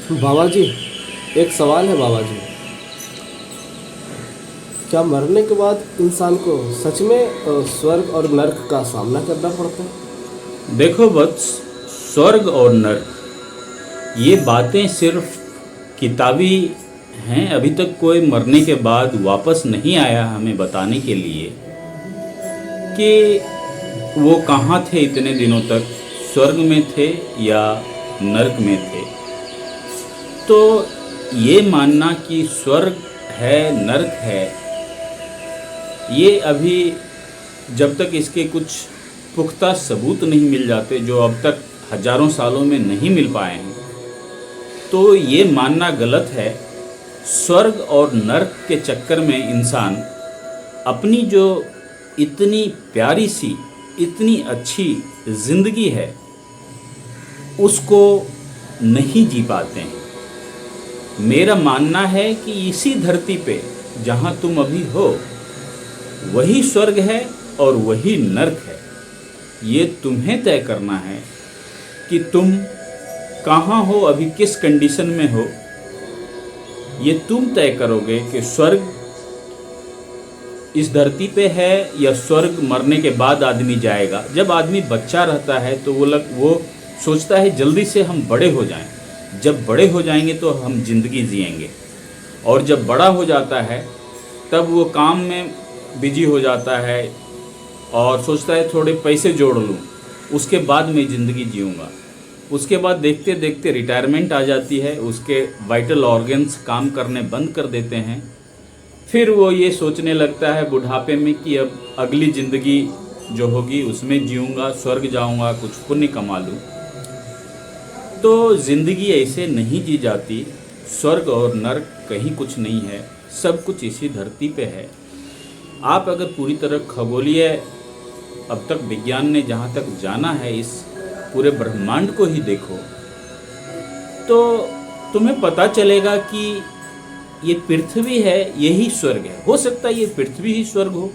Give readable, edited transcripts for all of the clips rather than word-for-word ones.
बाबा जी, एक सवाल है बाबा जी। क्या मरने के बाद इंसान को सच में स्वर्ग और नर्क का सामना करना पड़ता है? देखो वत्स, स्वर्ग और नर्क ये बातें सिर्फ किताबी हैं। अभी तक कोई मरने के बाद वापस नहीं आया हमें बताने के लिए कि वो कहाँ थे इतने दिनों तक, स्वर्ग में थे या नर्क में थे। तो ये मानना कि स्वर्ग है नर्क है, ये अभी जब तक इसके कुछ पुख्ता सबूत नहीं मिल जाते, जो अब तक हजारों सालों में नहीं मिल पाए हैं, तो ये मानना गलत है। स्वर्ग और नर्क के चक्कर में इंसान अपनी जो इतनी प्यारी सी, इतनी अच्छी जिंदगी है, उसको नहीं जी पाते हैं। मेरा मानना है कि इसी धरती पे जहाँ तुम अभी हो वही स्वर्ग है और वही नर्क है। ये तुम्हें तय करना है कि तुम कहाँ हो, अभी किस कंडीशन में हो। ये तुम तय करोगे कि स्वर्ग इस धरती पे है या स्वर्ग मरने के बाद आदमी जाएगा। जब आदमी बच्चा रहता है तो वो सोचता है जल्दी से हम बड़े हो जाएं, जब बड़े हो जाएंगे तो हम जिंदगी जिएंगे। और जब बड़ा हो जाता है तब वो काम में बिजी हो जाता है और सोचता है थोड़े पैसे जोड़ लूँ, उसके बाद मैं ज़िंदगी जीऊँगा। उसके बाद देखते देखते रिटायरमेंट आ जाती है, उसके वाइटल ऑर्गन्स काम करने बंद कर देते हैं। फिर वो ये सोचने लगता है बुढ़ापे में कि अब अगली ज़िंदगी जो होगी उसमें जीऊँगा, स्वर्ग जाऊँगा, कुछ पुण्य कमा लूँ। तो ज़िंदगी ऐसे नहीं जी जाती। स्वर्ग और नर्क कहीं कुछ नहीं है, सब कुछ इसी धरती पे है। आप अगर पूरी तरह खगोलीय, अब तक विज्ञान ने जहाँ तक जाना है, इस पूरे ब्रह्मांड को ही देखो तो तुम्हें पता चलेगा कि ये पृथ्वी है, यही स्वर्ग है। हो सकता है ये पृथ्वी ही स्वर्ग हो,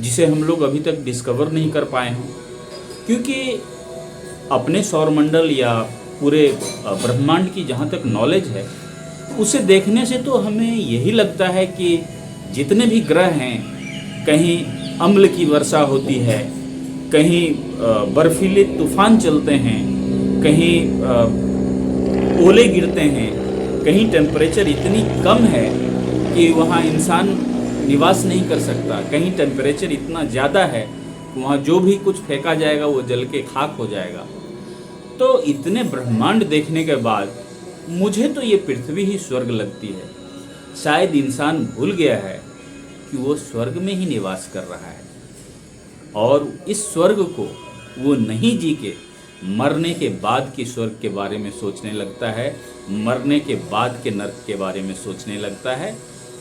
जिसे हम लोग अभी तक डिस्कवर नहीं कर पाए हों। क्योंकि अपने सौरमंडल या पूरे ब्रह्मांड की जहाँ तक नॉलेज है, उसे देखने से तो हमें यही लगता है कि जितने भी ग्रह हैं, कहीं अम्ल की वर्षा होती है, कहीं बर्फीले तूफान चलते हैं, कहीं ओले गिरते हैं, कहीं टेम्परेचर इतनी कम है कि वहाँ इंसान निवास नहीं कर सकता, कहीं टेम्परेचर इतना ज़्यादा है कि वहाँ जो भी कुछ फेंका जाएगा वो जल के खाक हो जाएगा। तो इतने ब्रह्मांड देखने के बाद मुझे तो ये पृथ्वी ही स्वर्ग लगती है। शायद इंसान भूल गया है कि वो स्वर्ग में ही निवास कर रहा है, और इस स्वर्ग को वो नहीं जी के मरने के बाद की स्वर्ग के बारे में सोचने लगता है, मरने के बाद के नर्क के बारे में सोचने लगता है।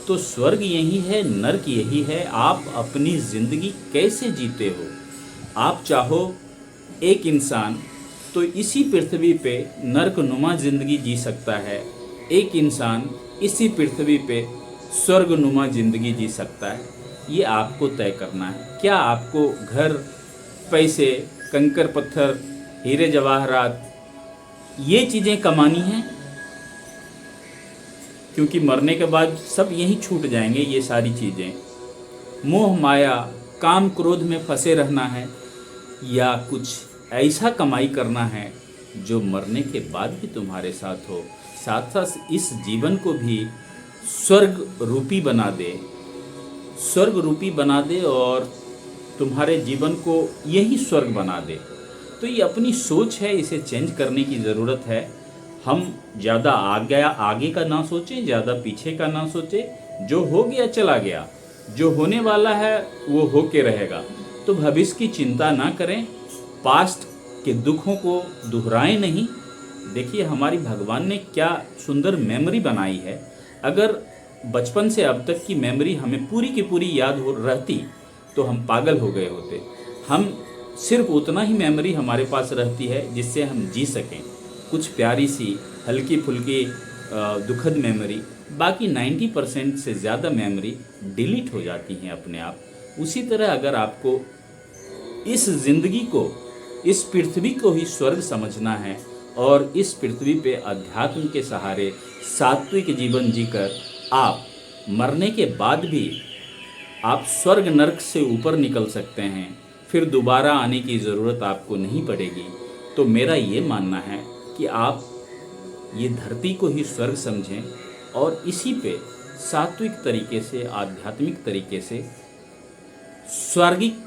तो स्वर्ग यही है, नर्क यही है। आप अपनी ज़िंदगी कैसे जीते हो? आप चाहो एक इंसान तो इसी पृथ्वी पे नर्कनुमा ज़िंदगी जी सकता है, एक इंसान इसी पृथ्वी पे स्वर्गनुमा ज़िंदगी जी सकता है। ये आपको तय करना है। क्या आपको घर, पैसे, कंकर पत्थर, हीरे जवाहरात, ये चीज़ें कमानी हैं? क्योंकि मरने के बाद सब यहीं छूट जाएंगे। ये सारी चीज़ें, मोह माया, काम क्रोध में फंसे रहना है, या कुछ ऐसा कमाई करना है जो मरने के बाद भी तुम्हारे साथ हो, साथ साथ इस जीवन को भी स्वर्ग रूपी बना दे, स्वर्ग रूपी बना दे और तुम्हारे जीवन को यही स्वर्ग बना दे। तो ये अपनी सोच है, इसे चेंज करने की ज़रूरत है। हम ज़्यादा आगे का ना सोचें, ज़्यादा पीछे का ना सोचें। जो हो गया चला गया, जो होने वाला है वो हो के रहेगा। तो भविष्य की चिंता ना करें, पास्ट के दुखों को दोहराएं नहीं। देखिए हमारी भगवान ने क्या सुंदर मेमोरी बनाई है। अगर बचपन से अब तक की मेमोरी हमें पूरी की पूरी याद हो रहती तो हम पागल हो गए होते। हम सिर्फ उतना ही मेमोरी हमारे पास रहती है जिससे हम जी सकें, कुछ प्यारी सी हल्की फुल्की दुखद मेमोरी। बाकी 90% से ज़्यादा मेमोरी डिलीट हो जाती हैं अपने आप। उसी तरह अगर आपको इस ज़िंदगी को, इस पृथ्वी को ही स्वर्ग समझना है और इस पृथ्वी पे अध्यात्म के सहारे सात्विक जीवन जीकर आप मरने के बाद भी आप स्वर्ग नरक से ऊपर निकल सकते हैं, फिर दोबारा आने की ज़रूरत आपको नहीं पड़ेगी। तो मेरा ये मानना है कि आप ये धरती को ही स्वर्ग समझें और इसी पे सात्विक तरीके से, आध्यात्मिक तरीके से, स्वर्गिक,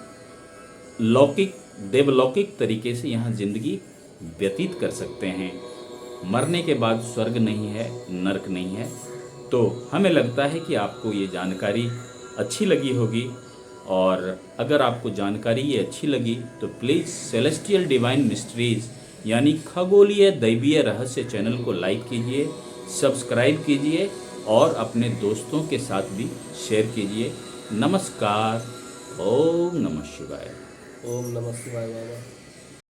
लौकिक, देवलौकिक तरीके से यहाँ ज़िंदगी व्यतीत कर सकते हैं। मरने के बाद स्वर्ग नहीं है, नरक नहीं है। तो हमें लगता है कि आपको ये जानकारी अच्छी लगी होगी, और अगर आपको जानकारी ये अच्छी लगी तो प्लीज़ सेलेस्टियल डिवाइन मिस्ट्रीज़ यानी खगोलीय दैवीय रहस्य चैनल को लाइक कीजिए, सब्सक्राइब कीजिए और अपने दोस्तों के साथ भी शेयर कीजिए। नमस्कार। ओम नमः शिवाय। ओम नमः शिवाय बाबा।